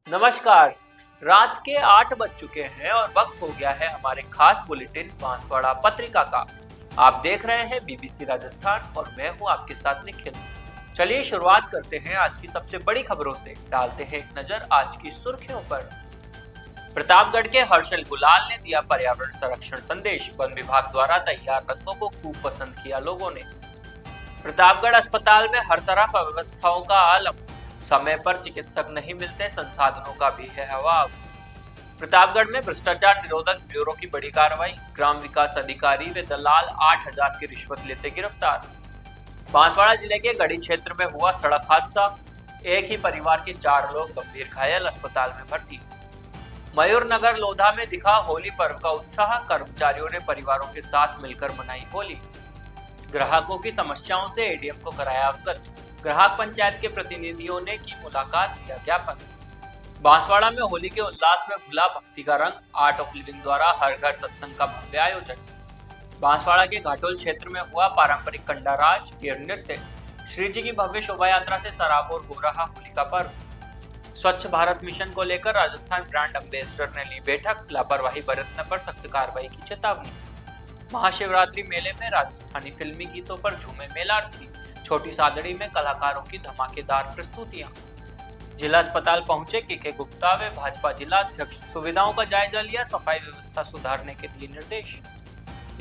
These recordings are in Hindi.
नमस्कार। रात के 8 बज चुके हैं और वक्त हो गया है हमारे खास बुलेटिन बांसवाड़ा पत्रिका का। आप देख रहे हैं बीबीसी राजस्थान और मैं हूं आपके साथ निखिल। चलिए शुरुआत करते हैं आज की सबसे बड़ी खबरों से। डालते हैं एक नजर आज की सुर्खियों पर। प्रतापगढ़ के हर्षल गुलाल ने दिया पर्यावरण संरक्षण संदेश। वन विभाग द्वारा तैयार रंगों को खूब पसंद किया लोगों ने। प्रतापगढ़ अस्पताल में हर तरफ अव्यवस्थाओं का आलम। समय पर चिकित्सक नहीं मिलते, संसाधनों का भी है अभाव। प्रतापगढ़ में भ्रष्टाचार निरोधक ब्यूरो की बड़ी कार्रवाई। ग्राम विकास अधिकारी व दलाल 8,000 की रिश्वत लेते गिरफ्तार। बांसवाड़ा जिले के गढ़ी क्षेत्र में हुआ सड़क हादसा। एक ही परिवार के 4 लोग गंभीर घायल, अस्पताल में भर्ती। मयूरनगर लोधा में दिखा होली पर्व का उत्साह। कर्मचारियों ने परिवारों के साथ मिलकर मनाई होली। ग्राहकों की समस्याओं से एडीएम को कराया अवगत। ग्राहक पंचायत के प्रतिनिधियों ने की मुलाकात, दिया ज्ञापन। बांसवाड़ा में होली के उल्लास में घुला भक्ति का रंग। आर्ट ऑफ लिविंग द्वारा हर घर सत्संग का भव्य आयोजन। बांसवाड़ा के घाटोल क्षेत्र में हुआ पारंपरिक कंडाराज गेर नृत्य। श्री जी की भव्य शोभा यात्रा से सराबोर हो रहा होली का पर्व। स्वच्छ भारत मिशन को लेकर राजस्थान ब्रांड एम्बेसडर ने ली बैठक। लापरवाही बरतने पर सख्त कार्रवाई की चेतावनी। महाशिवरात्रि मेले में राजस्थानी फिल्मी गीतों पर झूमे मेलार्थी। छोटी सादड़ी में कलाकारों की धमाकेदार प्रस्तुतियां। जिला अस्पताल पहुंचे के गुप्ता व भाजपा जिला अध्यक्ष। सुविधाओं का जायजा लिया, सफाई व्यवस्था सुधारने के दिए निर्देश।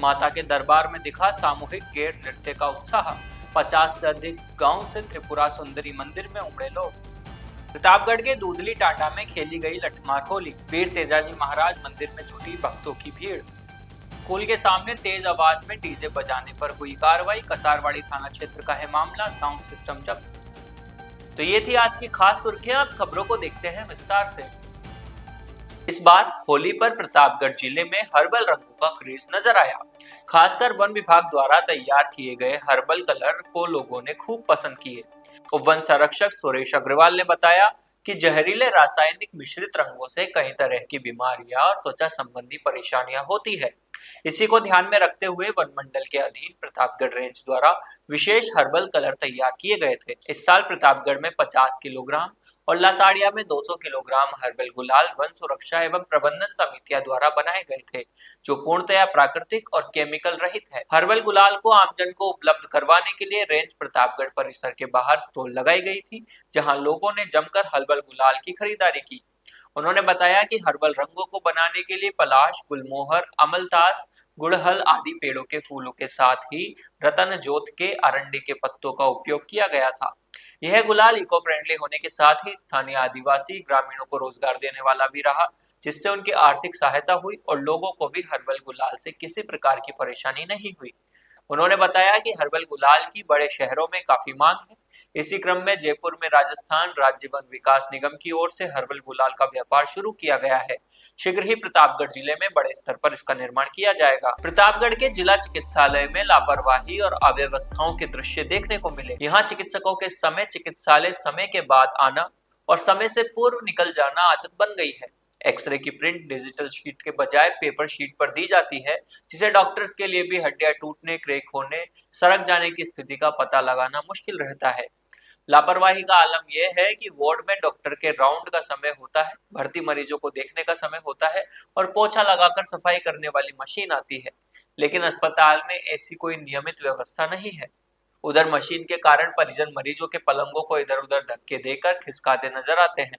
माता के दरबार में दिखा सामूहिक गेर नृत्य का उत्साह। 50 से अधिक गांव से त्रिपुरा सुंदरी मंदिर में उमड़े लोग। प्रतापगढ़ के दूधली टांडा में खेली गई लठमार होली। वीर तेजाजी महाराज मंदिर में जुटी भक्तों की भीड़। स्कूल के सामने तेज आवाज में डीजे बजाने पर हुई कार्रवाई। कसारवाड़ी थाना क्षेत्र का है मामला, साउंड सिस्टम जब्त। तो ये थी आज की खास सुर्खियां। अब खबरों को देखते हैं विस्तार से। इस बार होली पर प्रतापगढ़ जिले में हर्बल रंगों का क्रेज नजर आया। खासकर वन विभाग द्वारा तैयार किए गए हर्बल कलर को लोगों ने खूब पसंद किए। वन संरक्षक सुरेश अग्रवाल ने बताया कि जहरीले रासायनिक मिश्रित रंगों से कई तरह की बीमारियां और त्वचा संबंधी परेशानियां होती है। इसी को ध्यान में रखते हुए वन मंडल के अधीन प्रतापगढ़ रेंज द्वारा विशेष हर्बल कलर तैयार किए गए थे। इस साल प्रतापगढ़ में 50 किलोग्राम और लासाड़िया में 200 किलोग्राम हर्बल गुलाल वन सुरक्षा एवं प्रबंधन समितियां द्वारा बनाए गए थे, जो पूर्णतया प्राकृतिक और केमिकल रहित है। हर्बल गुलाल को आमजन को उपलब्ध करवाने के लिए रेंज प्रतापगढ़ परिसर के बाहर स्टॉल लगाई गई थी, जहां लोगों ने जमकर हर्बल गुलाल की खरीदारी की। उन्होंने बताया कि हर्बल रंगों को बनाने के लिए पलाश, गुलमोहर, अमलतास, गुड़हल आदि पेड़ों के फूलों के साथ ही रतन जोत के अरंडी के पत्तों का उपयोग किया गया था। यह गुलाल इको फ्रेंडली होने के साथ ही स्थानीय आदिवासी ग्रामीणों को रोजगार देने वाला भी रहा, जिससे उनकी आर्थिक सहायता हुई और लोगों को भी हर्बल गुलाल से किसी प्रकार की परेशानी नहीं हुई। उन्होंने बताया कि हर्बल गुलाल की बड़े शहरों में काफी मांग है। इसी क्रम में जयपुर में राजस्थान राज्य वन विकास निगम की ओर से हर्बल गुलाल का व्यापार शुरू किया गया है। शीघ्र ही प्रतापगढ़ जिले में बड़े स्तर पर इसका निर्माण किया जाएगा। प्रतापगढ़ के जिला चिकित्सालय में लापरवाही और अव्यवस्थाओं के दृश्य देखने को मिले। यहाँ चिकित्सकों के समय चिकित्सालय समय के बाद आना और समय से पूर्व निकल जाना आदत बन गई है। एक्सरे की प्रिंट डिजिटल शीट के बजाय पेपर शीट पर दी जाती है, जिसे डॉक्टर्स के लिए भी हड्डियां टूटने, क्रैक होने, सड़क जाने की स्थिति का पता लगाना मुश्किल रहता है। लापरवाही का आलम यह है कि वार्ड में डॉक्टर के राउंड का समय होता है, भर्ती मरीजों को देखने का समय होता है और पोछा लगाकर सफाई करने वाली मशीन आती है, लेकिन अस्पताल में ऐसी कोई नियमित व्यवस्था नहीं है। उधर मशीन के कारण परिजन मरीजों के पलंगों को इधर उधर धक्के देकर खिसकाते नजर आते हैं।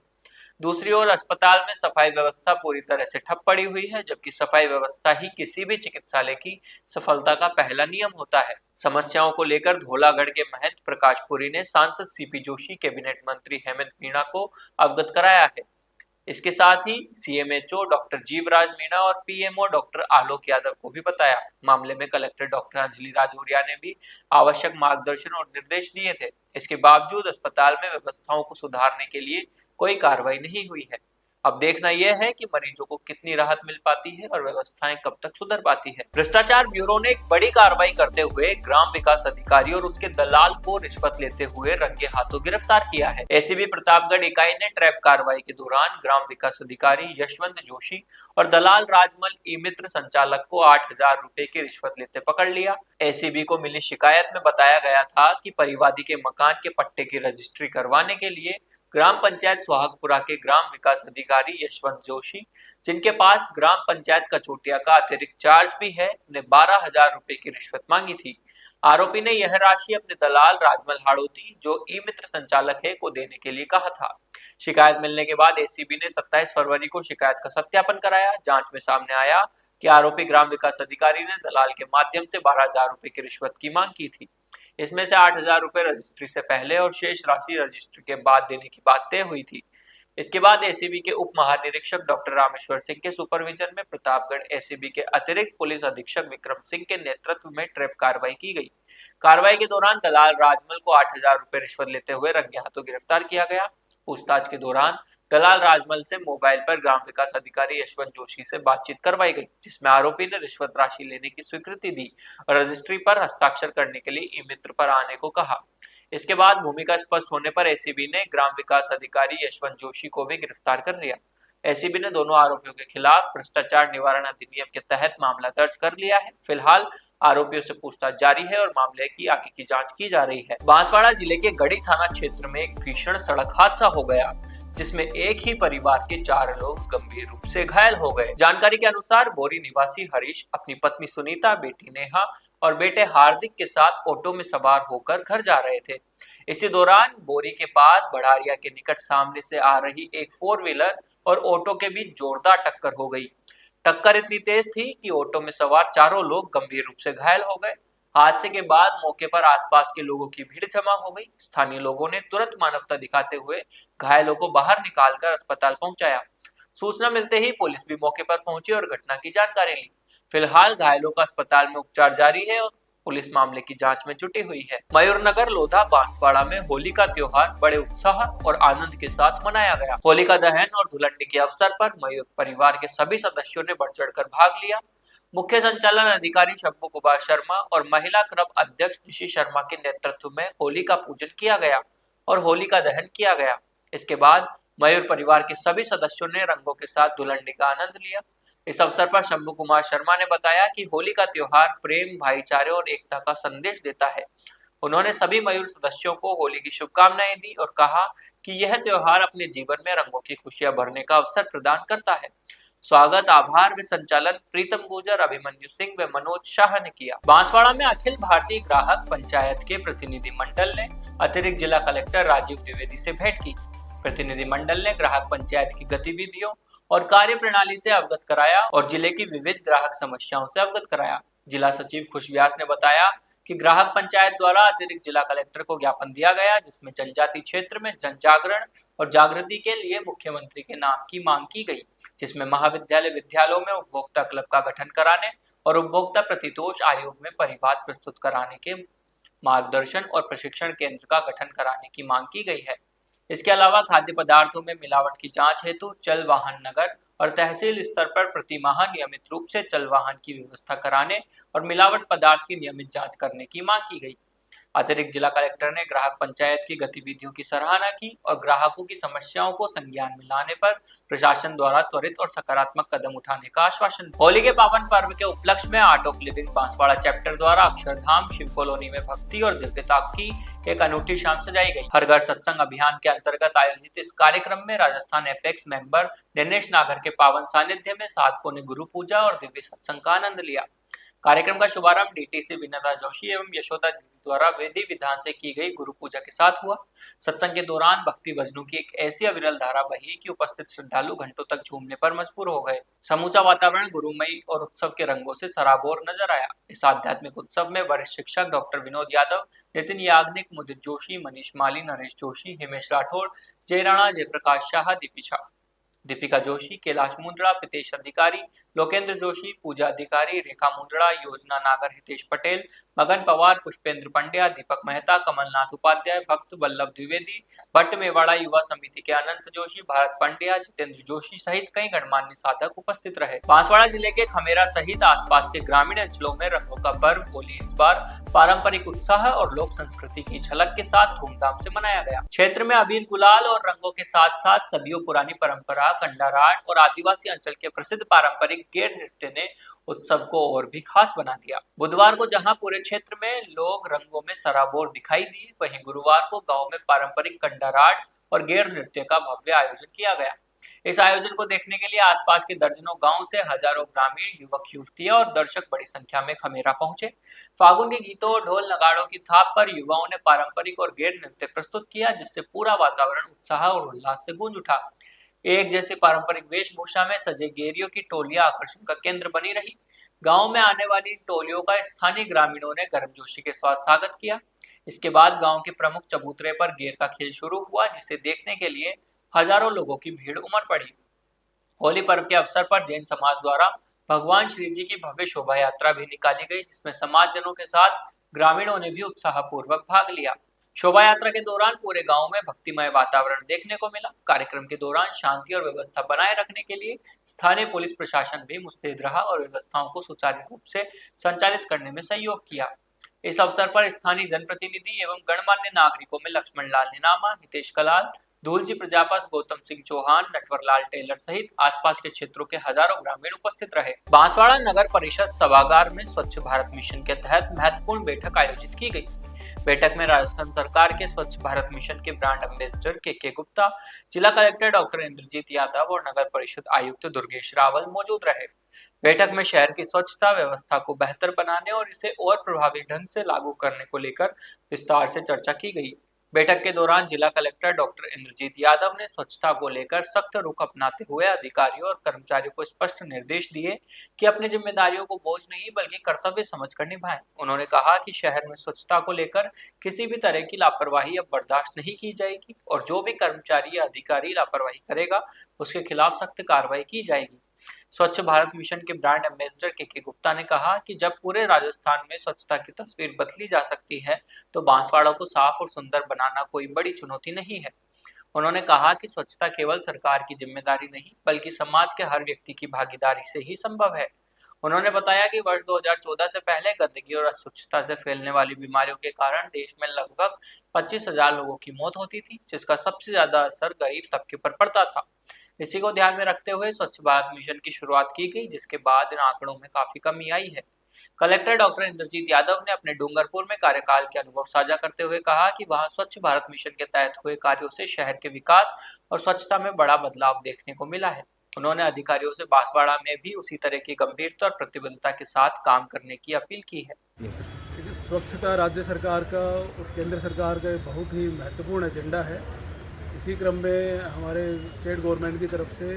दूसरी ओर अस्पताल में सफाई व्यवस्था पूरी तरह से ठप पड़ी हुई है, जबकि सफाई व्यवस्था ही किसी भी चिकित्सालय की सफलता का पहला नियम होता है। समस्याओं को लेकर धौलागढ़ के महंत प्रकाशपुरी ने सांसद सीपी जोशी, कैबिनेट मंत्री हेमंत मीणा को अवगत कराया है। इसके साथ ही सीएमएचओ डॉक्टर जीवराज मीणा और पीएमओ डॉक्टर आलोक यादव को भी बताया। मामले में कलेक्टर डॉक्टर अंजलि राजौरिया ने भी आवश्यक मार्गदर्शन और निर्देश दिए थे। इसके बावजूद अस्पताल में व्यवस्थाओं को सुधारने के लिए कोई कार्रवाई नहीं हुई है। अब देखना यह है कि मरीजों को कितनी राहत मिल पाती है और व्यवस्थाएं कब तक सुधर पाती है। भ्रष्टाचार ब्यूरो ने एक बड़ी कार्रवाई करते हुए ग्राम विकास अधिकारी और उसके दलाल को रिश्वत लेते हुए रंगे हाथों गिरफ्तार किया है। एसीबी प्रतापगढ़ इकाई ने ट्रैप कार्रवाई के दौरान ग्राम विकास अधिकारी यशवंत जोशी और दलाल राजमल ई मित्र संचालक को 8,000 रुपए की रिश्वत लेते पकड़ लिया। एसीबी को मिली शिकायत में बताया गया था कि परिवादी के मकान के पट्टे की रजिस्ट्री करवाने के लिए ग्राम पंचायत सुहागपुरा के ग्राम विकास अधिकारी यशवंत जोशी, जिनके पास ग्राम पंचायत कचोटिया का अतिरिक्त चार्ज भी है, ने 12,000 रुपए की रिश्वत मांगी थी। आरोपी ने यह राशि अपने दलाल राजमल हाड़ोती, जो ई मित्र संचालक है, को देने के लिए कहा था। शिकायत मिलने के बाद एसीबी ने 27 फरवरी को शिकायत का सत्यापन कराया। जांच में सामने आया कि आरोपी ग्राम विकास अधिकारी ने दलाल के माध्यम से 12,000 रुपए की रिश्वत की मांग की थी। इसमें से 8,000 रुपए रजिस्ट्री से पहले और शेष राशि रजिस्ट्री के बाद देने की बात तय हुई थी। इसके बाद एसीबी के उप महानिरीक्षक डॉक्टर रामेश्वर सिंह के सुपरविजन में प्रतापगढ़ एसीबी के अतिरिक्त पुलिस अधीक्षक विक्रम सिंह के नेतृत्व में ट्रैप कार्रवाई की गई। कार्रवाई के दौरान दलाल राजमल को 8,000 रुपए रिश्वत लेते हुए रंगे हाथों गिरफ्तार किया गया। पूछताछ के दौरान दलाल राजमल से मोबाइल पर ग्राम विकास अधिकारी यशवंत जोशी से बातचीत करवाई गई, जिसमें आरोपी ने रिश्वत राशि लेने की स्वीकृति दी और रजिस्ट्री पर हस्ताक्षर करने के लिए ई मित्र पर आने को कहा। इसके बाद भूमिका स्पष्ट होने पर एसीबी ने ग्राम विकास अधिकारी यशवंत जोशी को भी गिरफ्तार कर लिया। एसीबी ने दोनों आरोपियों के खिलाफ भ्रष्टाचार निवारण अधिनियम के तहत मामला दर्ज कर लिया है। फिलहाल आरोपियों से पूछताछ जारी है और मामले की आगे की जांच की जा रही है। बांसवाड़ा जिले के गढ़ी थाना क्षेत्र में एक भीषण सड़क हादसा हो गया, जिसमें एक ही परिवार के 4 लोग गंभीर रूप से घायल हो गए। जानकारी के अनुसार बोरी निवासी हरीश अपनी पत्नी सुनीता, बेटी नेहा और बेटे हार्दिक के साथ ऑटो में सवार होकर घर जा रहे थे। इसी दौरान बोरी के पास बढ़ारिया के निकट सामने से आ रही एक 4 व्हीलर और ऑटो के बीच जोरदार टक्कर हो गई। टक्कर इतनी तेज थी कि ऑटो में सवार चारों लोग गंभीर रूप से घायल हो गए। हादसे के बाद मौके पर आसपास के लोगों की भीड़ जमा हो गई। स्थानीय लोगों ने तुरंत मानवता दिखाते हुए घायलों को बाहर निकालकर अस्पताल पहुंचाया। सूचना मिलते ही पुलिस भी मौके पर पहुंची और घटना की जानकारी ली। फिलहाल घायलों का अस्पताल में उपचार जारी है और पुलिस मामले की जांच में जुटी हुई है। मयूरनगर लोधा बांसवाड़ा में होली का त्योहार बड़े उत्साह और आनंद के साथ मनाया गया। होलिका दहन और धुलंडी के अवसर पर मयूर परिवार के सभी सदस्यों ने बढ़ चढ़कर भाग लिया। मुख्य संचालन अधिकारी शंभू कुमार शर्मा और महिला क्लब अध्यक्ष निशी शर्मा के नेतृत्व में होली का पूजन किया गया और होली का दहन किया गया। इसके बाद मयूर परिवार के सभी सदस्यों ने रंगों के साथ धुलंडी का आनंद लिया। इस अवसर पर शंभू कुमार शर्मा ने बताया कि होली का त्योहार प्रेम, भाईचारे और एकता का संदेश देता है। उन्होंने सभी मयूर सदस्यों को होली की शुभकामनाएं दी और कहा कि यह त्योहार अपने जीवन में रंगों की खुशियां भरने का अवसर प्रदान करता है। स्वागत, आभार व संचालन प्रीतम गुजर, अभिमन्यु सिंह व मनोज शाह ने किया। बांसवाड़ा में अखिल भारतीय ग्राहक पंचायत के प्रतिनिधि मंडल ने अतिरिक्त जिला कलेक्टर राजीव द्विवेदी से भेंट की। प्रतिनिधि मंडल ने ग्राहक पंचायत की गतिविधियों और कार्य प्रणाली से अवगत कराया और जिले की विविध ग्राहक समस्याओं से अवगत कराया। जिला सचिव खुश व्यास ने बताया कि ग्राहक पंचायत द्वारा अतिरिक्त जिला कलेक्टर को ज्ञापन दिया गया, जिसमें जनजाति क्षेत्र में जन जागरण और जागृति के लिए मुख्यमंत्री के नाम की मांग की गई, जिसमें महाविद्यालय विद्यालयों में उपभोक्ता क्लब का गठन कराने और उपभोक्ता प्रतितोष आयोग में परिवाद प्रस्तुत कराने के मार्गदर्शन और प्रशिक्षण केंद्र का गठन कराने की मांग की गई है। इसके अलावा खाद्य पदार्थों में मिलावट की जांच हेतु चल वाहन नगर और तहसील स्तर पर प्रति माह नियमित रूप से चल वाहन की व्यवस्था कराने और मिलावट पदार्थ की नियमित जांच करने की मांग की गई। अतिरिक्त जिला कलेक्टर ने ग्राहक पंचायत की गतिविधियों की सराहना की और ग्राहकों की समस्याओं को संज्ञान में लाने पर प्रशासन द्वारा त्वरित और सकारात्मक कदम उठाने का आश्वासन दिया। होली के पावन पर्व के उपलक्ष्य में art of living Banswara chapter द्वारा अक्षरधाम शिव कॉलोनी में भक्ति और दिव्यता की एक अनूठी शाम सजाई गई। हर घर सत्संग अभियान के अंतर्गत आयोजित इस कार्यक्रम में राजस्थान एपेक्स मेंबर दिनेश नागर के पावन सानिध्य में साधकों ने गुरु पूजा और दिव्य सत्संग का आनंद लिया। कार्यक्रम का शुभारंभ डीटीसी विनता जोशी एवं यशोदा दीदी द्वारा विधि विधान से की गई गुरु पूजा के साथ हुआ। सत्संग के दौरान भक्ति भजनों की एक ऐसी अविरल धारा बही कि उपस्थित श्रद्धालु घंटों तक झूमने पर मजबूर हो गए। समूचा वातावरण गुरुमयी और उत्सव के रंगों से सराबोर नजर आया। इस आध्यात्मिक उत्सव में वरिष्ठ शिक्षक डॉक्टर विनोद यादव, नितिन याग्निक, मुदित जोशी, मनीष माली, नरेश जोशी, हिमेश राठौड़, जय राणा, जयप्रकाश शाह, दीपिका जोशी, कैलाश मुंद्रा, पितेश अधिकारी, लोकेंद्र जोशी, पूजा अधिकारी, रेखा मुंद्रा, योजना नागर हितेश पटेल, मगन पवार, पुष्पेंद्र पंड्या, दीपक मेहता, कमलनाथ उपाध्याय, भक्त वल्लभ द्विवेदी, भट्ट मेवाड़ा युवा समिति के अनंत जोशी, भारत पंड्या, जितेंद्र जोशी सहित कई गणमान्य साधक उपस्थित रहे। बांसवाड़ा जिले के खमेरा सहित आसपास के ग्रामीण अंचलों में रंगों का पर्व होली इस बार पारंपरिक उत्साह और लोक संस्कृति की झलक के साथ धूमधाम से मनाया गया। क्षेत्र में अबीर गुलाल और रंगों के साथ साथ सदियों पुरानी परंपरा टिड्डा, कंडाराट और आदिवासी अंचल के प्रसिद्ध पारंपरिक गेर नृत्य ने उत्सव को और भी खास बना दिया। बुधवार को जहां पूरे क्षेत्र में लोग रंगों में सराबोर दिखाई दिए, वहीं गुरुवार को गांव में पारंपरिक कंडाराट और गेर नृत्य का भव्य आयोजन किया गया। इस आयोजन को देखने के लिए आसपास के दर्जनों गांव से हजारों ग्रामीण, युवक युवतियां और दर्शक बड़ी संख्या में खमेरा पहुंचे। फागुन के गीतों और ढोल नगाड़ों की थाप पर युवाओं ने पारंपरिक और गैर नृत्य प्रस्तुत किया, जिससे पूरा वातावरण उत्साह और उल्लास से गूंज उठा। एक जैसे पारंपरिक वेशभूषा में सजे गेरियों की टोलियां आकर्षण का केंद्र बनी रही। गांव में आने वाली इन टोलियों का स्थानीय ग्रामीणों ने गर्मजोशी के साथ स्वागत किया। इसके बाद गांव के प्रमुख चबूतरे पर गेर का खेल शुरू हुआ, जिसे देखने के लिए हजारों लोगों की भीड़ उमड़ पड़ी। होली पर्व के अवसर पर जैन समाज द्वारा भगवान श्री जी की भव्य शोभा यात्रा भी निकाली गई, जिसमें समाजजनों के साथ ग्रामीणों ने भी उत्साहपूर्वक भाग लिया। शोभा यात्रा के दौरान पूरे गांव में भक्तिमय वातावरण देखने को मिला। कार्यक्रम के दौरान शांति और व्यवस्था बनाए रखने के लिए स्थानीय पुलिस प्रशासन भी मुस्तैद रहा और व्यवस्थाओं को सुचारू रूप से संचालित करने में सहयोग किया। इस अवसर पर स्थानीय जनप्रतिनिधि एवं गणमान्य नागरिकों में लक्ष्मण लाल नेनामा, हितेश कलाल, धूलजी प्रजापत, गौतम सिंह चौहान, नटवरलाल टेलर सहित आसपास के क्षेत्रों के हजारों ग्रामीण उपस्थित रहे। बांसवाड़ा नगर परिषद सभागार में स्वच्छ भारत मिशन के तहत महत्वपूर्ण बैठक आयोजित की गई। बैठक में राजस्थान सरकार के स्वच्छ भारत मिशन के ब्रांड एम्बेसडर के गुप्ता, जिला कलेक्टर डॉक्टर इंद्रजीत यादव और नगर परिषद आयुक्त दुर्गेश रावल मौजूद रहे। बैठक में शहर की स्वच्छता व्यवस्था को बेहतर बनाने और इसे और प्रभावी ढंग से लागू करने को लेकर विस्तार से चर्चा की गई। बैठक के दौरान जिला कलेक्टर डॉक्टर इंद्रजीत यादव ने स्वच्छता को लेकर सख्त रुख अपनाते हुए अधिकारियों और कर्मचारियों को स्पष्ट निर्देश दिए कि अपनी जिम्मेदारियों को बोझ नहीं बल्कि कर्तव्य समझकर निभाएं। उन्होंने कहा कि शहर में स्वच्छता को लेकर किसी भी तरह की लापरवाही अब बर्दाश्त नहीं की जाएगी और जो भी कर्मचारी या अधिकारी लापरवाही करेगा उसके खिलाफ सख्त कार्रवाई की जाएगी। स्वच्छ भारत मिशन के ब्रांड एम्बेसडर के गुप्ता ने कहा कि जब पूरे राजस्थान में स्वच्छता की तस्वीर बदली जा सकती है तो बांसवाड़ा को साफ और सुंदर बनाना कोई बड़ी चुनौती नहीं है। उन्होंने कहा कि स्वच्छता केवल सरकार की जिम्मेदारी नहीं बल्कि समाज के हर व्यक्ति की भागीदारी से ही संभव है। उन्होंने बताया कि वर्ष 2014 से पहले गंदगी और अस्वच्छता से फैलने वाली बीमारियों के कारण देश में लगभग 25,000 लोगों की मौत होती थी, जिसका सबसे ज्यादा असर गरीब तबके पर पड़ता था। इसी को ध्यान में रखते हुए स्वच्छ भारत मिशन की शुरुआत की गई, जिसके बाद इन आंकड़ों में काफी कमी आई है। कलेक्टर डॉक्टर इंद्रजीत यादव ने अपने डूंगरपुर में कार्यकाल के अनुभव साझा करते हुए कहा कि वहां स्वच्छ भारत मिशन के तहत हुए कार्यों से शहर के विकास और स्वच्छता में बड़ा बदलाव देखने को मिला है। उन्होंने अधिकारियों से बांसवाड़ा में भी उसी तरह की गंभीरता और प्रतिबद्धता के साथ काम करने की अपील की है। स्वच्छता राज्य सरकार का और केंद्र सरकार का बहुत ही महत्वपूर्ण एजेंडा है। इसी क्रम में हमारे स्टेट गवर्नमेंट की तरफ से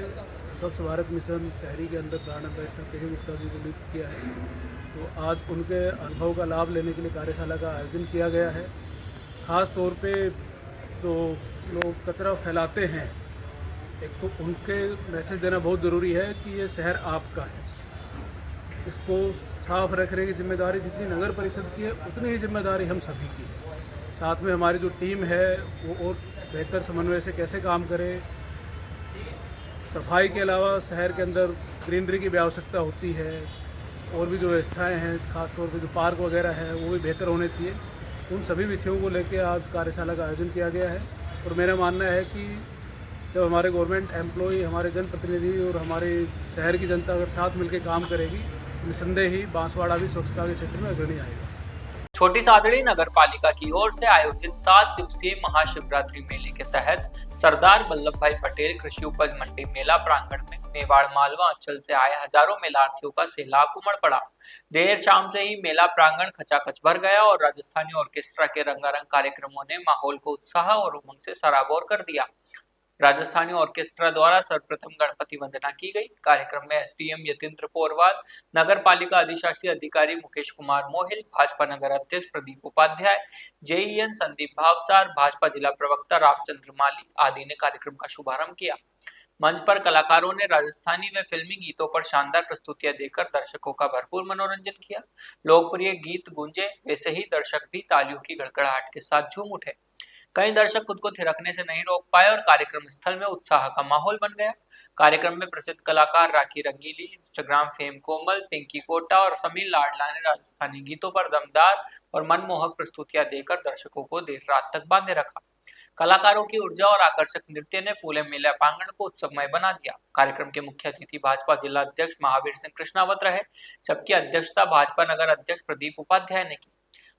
स्वच्छ भारत मिशन शहरी के अंदर ब्रांड एम्बेसडर के गुप्ता जी को नियुक्त किया है। तो आज उनके अनुभव का लाभ लेने के लिए कार्यशाला का आयोजन किया गया है। ख़ास तौर पे जो लोग कचरा फैलाते हैं, एक तो उनके मैसेज देना बहुत ज़रूरी है कि ये शहर आपका है, इसको साफ रखने की जिम्मेदारी जितनी नगर परिषद की है उतनी ही जिम्मेदारी हम सभी की है। साथ में हमारी जो टीम है वो और बेहतर समन्वय से कैसे काम करे। सफाई के अलावा शहर के अंदर ग्रीनरी की भी आवश्यकता होती है और भी जो व्यवस्थाएँ हैं, खासतौर पर जो पार्क वगैरह है वो भी बेहतर होने चाहिए। उन सभी विषयों को लेकर आज कार्यशाला का आयोजन किया गया है। और मेरा मानना है कि जब हमारे गवर्नमेंट एम्प्लॉय, हमारे जनप्रतिनिधि और हमारे शहर की जनता अगर साथ मिलकर काम करेगी, निसंदेह ही बांसवाड़ा भी स्वच्छता के क्षेत्र में अग्रणी आएगा। छोटी सादड़ी नगर पालिका की ओर से आयोजित 7 दिवसीय महाशिवरात्रि मेले के तहत सरदार वल्लभ भाई पटेल कृषि उपज मंडी मेला प्रांगण में मेवाड़ मालवा अंचल से आए हजारों मेलार्थियों का सैलाब उमड़ पड़ा। देर शाम से ही मेला प्रांगण खचाखच भर गया और राजस्थानी ऑर्केस्ट्रा के रंगारंग कार्यक्रमों ने माहौल को उत्साह और उमंग से सराबोर कर दिया। राजस्थानी ऑर्केस्ट्रा द्वारा सर्वप्रथम गणपति वंदना की गई। कार्यक्रम में एसडीएम यतीन्द्र पोरवाल, नगर पालिका अधिशासी अधिकारी मुकेश कुमार मोहिल, भाजपा नगर अध्यक्ष प्रदीप उपाध्याय, जेईएन संदीप भावसार, भाजपा जिला प्रवक्ता रामचंद्र माली आदि ने कार्यक्रम का शुभारंभ किया। मंच पर कलाकारों ने राजस्थानी व फिल्मी गीतों पर शानदार प्रस्तुतियां देकर दर्शकों का भरपूर मनोरंजन किया। लोकप्रिय गीत गूंजे, वैसे ही दर्शक भी तालियों की गड़गड़ाहट के साथ झूम उठे। कई दर्शक खुद को थिरकने से नहीं रोक पाए और कार्यक्रम स्थल में उत्साह का माहौल बन गया। कार्यक्रम में प्रसिद्ध कलाकार राखी रंगीली, इंस्टाग्राम फेम कोमल, पिंकी कोटा और समीर लाडला ने राजस्थानी गीतों पर दमदार और मनमोहक प्रस्तुतियां देकर दर्शकों को देर रात तक बांधे रखा। कलाकारों की ऊर्जा और आकर्षक नृत्य ने पूरे मेला प्रांगण को उत्सवमय बना दिया। कार्यक्रम के मुख्य अतिथि भाजपा जिला अध्यक्ष महावीर सिंह कृष्णावत रहे, जबकि अध्यक्षता भाजपा नगर अध्यक्ष प्रदीप उपाध्याय ने की।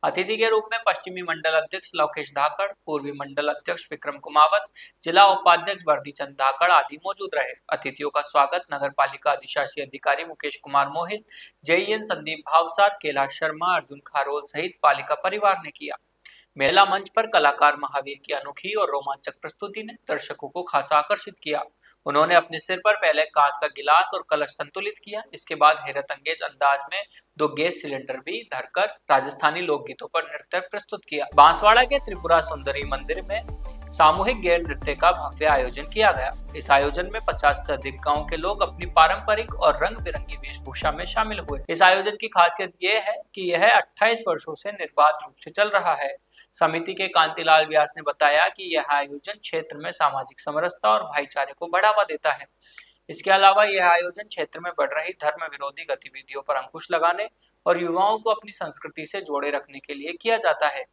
अतिथि के रूप में पश्चिमी मंडल अध्यक्ष लोकेश धाकड़, पूर्वी मंडल अध्यक्ष विक्रम कुमावत, जिला उपाध्यक्ष वर्दीचंद धाकड़ आदि मौजूद रहे। अतिथियों का स्वागत नगर पालिका अधिशासी अधिकारी मुकेश कुमार मोहित, जेईएन संदीप भावसार, कैलाश शर्मा, अर्जुन खारोल सहित पालिका परिवार ने किया। मेला मंच पर कलाकार महावीर की अनोखी और रोमांचक प्रस्तुति ने दर्शकों को खासा आकर्षित किया। उन्होंने अपने सिर पर पहले कांच का गिलास और कलश संतुलित किया। इसके बाद हैरत अंगेज अंदाज में 2 गैस सिलेंडर भी धरकर राजस्थानी लोकगीतों पर नृत्य प्रस्तुत किया। बांसवाड़ा के त्रिपुरा सुंदरी मंदिर में सामूहिक गैर नृत्य का भव्य आयोजन किया गया। इस आयोजन में 50 से अधिक गांव के लोग अपनी पारंपरिक और रंग बिरंगी वेशभूषा में शामिल हुए। इस आयोजन की खासियत ये है कि यह 28 वर्षों से निर्बाध रूप से चल रहा है। समिति के कांतिलाल व्यास ने बताया कि यह आयोजन क्षेत्र में सामाजिक समरसता और भाईचारे को बढ़ावा देता है। इसके अलावा यह आयोजन क्षेत्र में बढ़ रही धर्म विरोधी गतिविधियों पर अंकुश लगाने और युवाओं को अपनी संस्कृति से जोड़े रखने के लिए किया जाता है।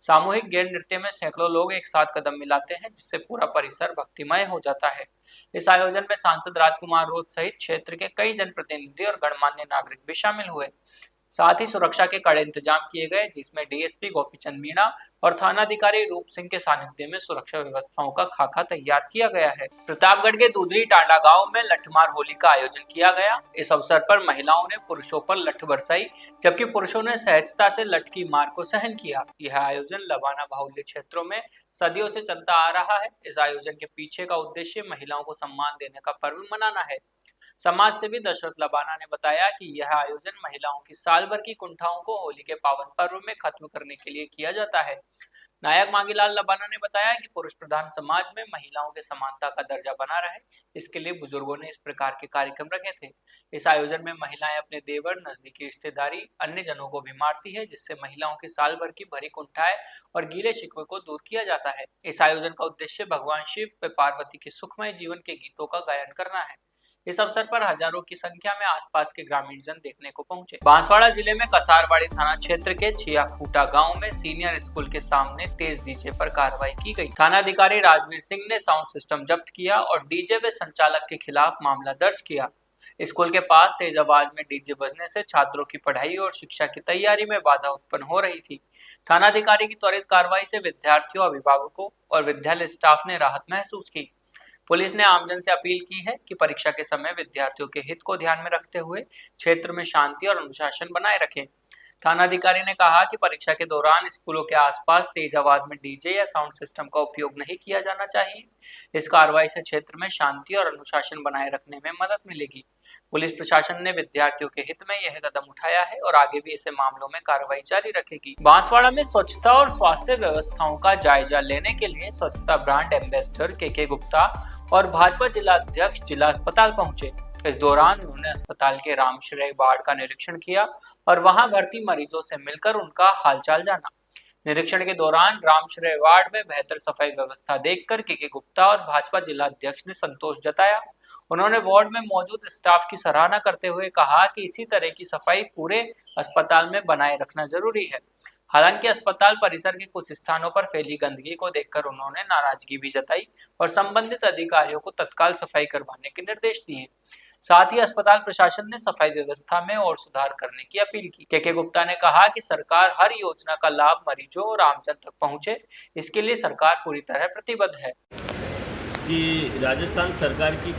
सामूहिक गैर नृत्य में सैकड़ों लोग एक साथ कदम मिलाते हैं, जिससे पूरा परिसर भक्तिमय हो जाता है। इस आयोजन में सांसद राजकुमार रोध सहित क्षेत्र के कई जनप्रतिनिधि और गणमान्य नागरिक भी शामिल हुए। साथ ही सुरक्षा के कड़े इंतजाम किए गए, जिसमें डीएसपी गोपीचंद मीणा और थानाधिकारी रूप सिंह के सानिध्य में सुरक्षा व्यवस्थाओं का खाका तैयार किया गया है। प्रतापगढ़ के दूधरी टांडा गांव में लठमार होली का आयोजन किया गया। इस अवसर पर महिलाओं ने पुरुषों पर लठ बरसाई, जबकि पुरुषों ने सहजता से लठ की मार को सहन किया। यह आयोजन लबाना बाहुल्य क्षेत्रों में सदियों से चलता आ रहा है। इस आयोजन के पीछे का उद्देश्य महिलाओं को सम्मान देने का पर्व मनाना है। समाज सेवी दशरथ लबाना ने बताया कि यह आयोजन महिलाओं की साल भर की कुंठाओं को होली के पावन पर्व में खत्म करने के लिए किया जाता है। नायक मांगीलाल लबाना ने बताया कि पुरुष प्रधान समाज में महिलाओं के समानता का दर्जा बना रहे, इसके लिए बुजुर्गों ने इस प्रकार के कार्यक्रम रखे थे। इस आयोजन में महिलाएं अपने देवर, नजदीकी रिश्तेदारी, अन्य जनों को भी मारती है, जिससे महिलाओं की साल भर की भरी कुंठाएं और गीले शिकवे को दूर किया जाता है। इस आयोजन का उद्देश्य भगवान शिव व पार्वती के सुखमय जीवन के गीतों का गायन करना है। इस अवसर पर हजारों की संख्या में आसपास के ग्रामीण जन देखने को पहुंचे। बांसवाड़ा जिले में कसारवाड़ी थाना क्षेत्र के छियाखूटा गांव में सीनियर स्कूल के सामने तेज डीजे पर कार्रवाई की गई। थानाधिकारी राजवीर सिंह ने साउंड सिस्टम जब्त किया और डीजे व संचालक के खिलाफ मामला दर्ज किया। स्कूल के पास तेज आवाज में डीजे बजने से छात्रों की पढ़ाई और शिक्षा की तैयारी में बाधा उत्पन्न हो रही थी। थानाधिकारी की त्वरित कार्रवाई से विद्यार्थियों, अभिभावकों और विद्यालय स्टाफ ने राहत महसूस की। पुलिस ने आमजन से अपील की है कि परीक्षा के समय विद्यार्थियों के हित को ध्यान में रखते हुए क्षेत्र में शांति और अनुशासन बनाए रखें। थानाधिकारी ने कहा कि परीक्षा के दौरान स्कूलों के आसपास तेज आवाज में डीजे या साउंड सिस्टम का उपयोग नहीं किया जाना चाहिए। इस कार्रवाई से क्षेत्र में शांति और अनुशासन बनाए रखने में मदद मिलेगी। पुलिस प्रशासन ने विद्यार्थियों के हित में यह कदम उठाया है और आगे भी ऐसे मामलों में कार्रवाई जारी रखेगी। बांसवाड़ा में स्वच्छता और स्वास्थ्य व्यवस्थाओं का जायजा लेने के लिए स्वच्छता ब्रांड एम्बेसडर के गुप्ता और भाजपा जिला अध्यक्ष जिला अस्पताल पहुंचे। इस दौरान उन्होंने अस्पताल के रामश्रय वार्ड का निरीक्षण किया और वहां भर्ती मरीजों से मिलकर उनका हालचाल जाना। निरीक्षण के दौरान रामश्रय वार्ड में बेहतर सफाई व्यवस्था देखकर के गुप्ता और भाजपा जिला अध्यक्ष ने संतोष जताया। उन्होंने वार्ड में मौजूद स्टाफ की सराहना करते हुए कहा कि इसी तरह की सफाई पूरे अस्पताल में बनाए रखना जरूरी है। हालांकि अस्पताल परिसर के कुछ स्थानों पर फैली गंदगी को देखकर उन्होंने नाराजगी भी जताई और संबंधित अधिकारियों को तत्काल सफाई करवाने के निर्देश दिए। साथ ही अस्पताल प्रशासन ने सफाई व्यवस्था में और सुधार करने की अपील की। के गुप्ता ने कहा कि सरकार हर योजना का लाभ मरीजों और आमजन तक पहुंचे, इसके लिए सरकार पूरी तरह प्रतिबद्ध है। कि राजस्थान सरकार की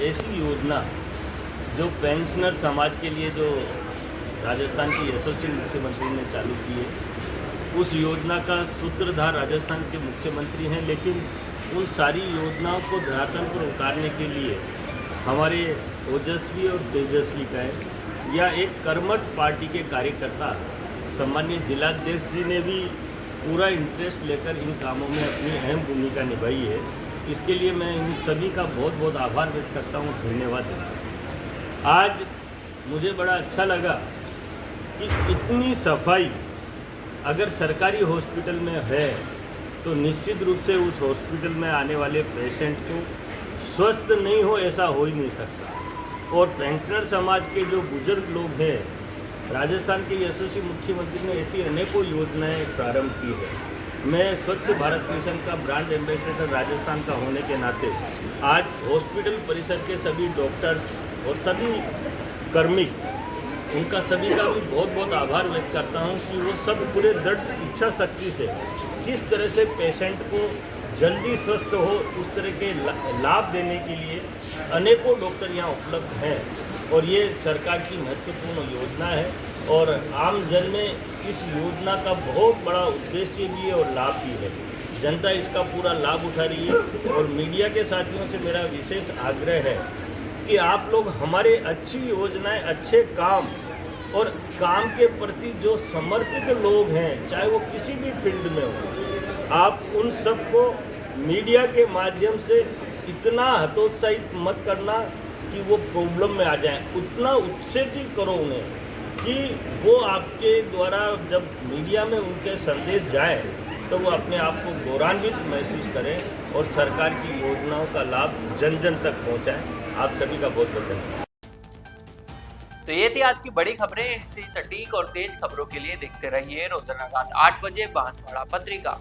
ऐसी योजना जो पेंशनर समाज के लिए जो राजस्थान की यशस्वी मुख्यमंत्री ने चालू की है, उस योजना का सूत्रधार राजस्थान के मुख्यमंत्री हैं, लेकिन उन सारी योजनाओं को धरातल पर उतारने के लिए हमारे ओजस्वी और तेजस्वी का है या एक कर्मठ पार्टी के कार्यकर्ता सम्मानीय जिलाध्यक्ष जी ने भी पूरा इंटरेस्ट लेकर इन कामों में अपनी अहम भूमिका निभाई है। इसके लिए मैं इन सभी का बहुत बहुत आभार व्यक्त करता हूँ, धन्यवाद देता हूँ। आज मुझे बड़ा अच्छा लगा कि इतनी सफाई अगर सरकारी हॉस्पिटल में है तो निश्चित रूप से उस हॉस्पिटल में आने वाले पेशेंट को स्वस्थ नहीं हो ऐसा हो ही नहीं सकता। और पेंशनर समाज के जो बुजुर्ग लोग हैं, राजस्थान के यशस्वी मुख्यमंत्री ने ऐसी अनेकों योजनाएं प्रारंभ की है मैं स्वच्छ भारत मिशन का ब्रांड एम्बेसडर राजस्थान का होने के नाते आज हॉस्पिटल परिसर के सभी डॉक्टर्स और सभी कर्मी, उनका सभी का भी बहुत बहुत आभार व्यक्त करता हूं कि वो सब पूरे दृढ़ इच्छा शक्ति से किस तरह से पेशेंट को जल्दी स्वस्थ हो उस तरह के लाभ देने के लिए अनेकों डॉक्टर यहाँ उपलब्ध हैं और ये सरकार की महत्वपूर्ण योजना है और आम जन में इस योजना का बहुत बड़ा उद्देश्य भी है और लाभ भी है। जनता इसका पूरा लाभ उठा रही है और मीडिया के साथियों से मेरा विशेष आग्रह है कि आप लोग हमारे अच्छी योजनाएं, अच्छे काम और काम के प्रति जो समर्पित लोग हैं, चाहे वो किसी भी फील्ड में हो, आप उन सबको मीडिया के माध्यम से इतना हतोत्साहित मत करना कि वो प्रॉब्लम में आ जाएं, उतना उत्तेजित करो उन्हें कि वो आपके द्वारा जब मीडिया में उनके संदेश जाए तो वो अपने आप को गौरवान्वित महसूस करें और सरकार की योजनाओं का लाभ जन जन तक पहुंचाएं। आप सभी का बहुत बहुत धन्यवाद। तो ये थी आज की बड़ी खबरें। ऐसी सटीक और तेज खबरों के लिए देखते रहिए रोजाना रात 8 बजे बांसवाड़ा पत्रिका।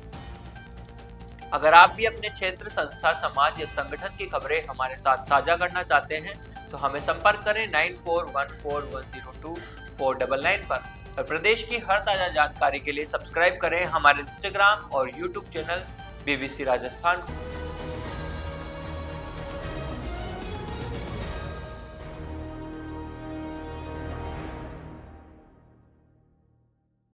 अगर आप भी अपने क्षेत्र, संस्था, समाज या संगठन की खबरें हमारे साथ साझा करना चाहते हैं तो हमें संपर्क करें 9414102499 पर और प्रदेश की हर ताजा जानकारी के लिए सब्सक्राइब करें हमारे इंस्टाग्राम और यूट्यूब चैनल BBC राजस्थान को।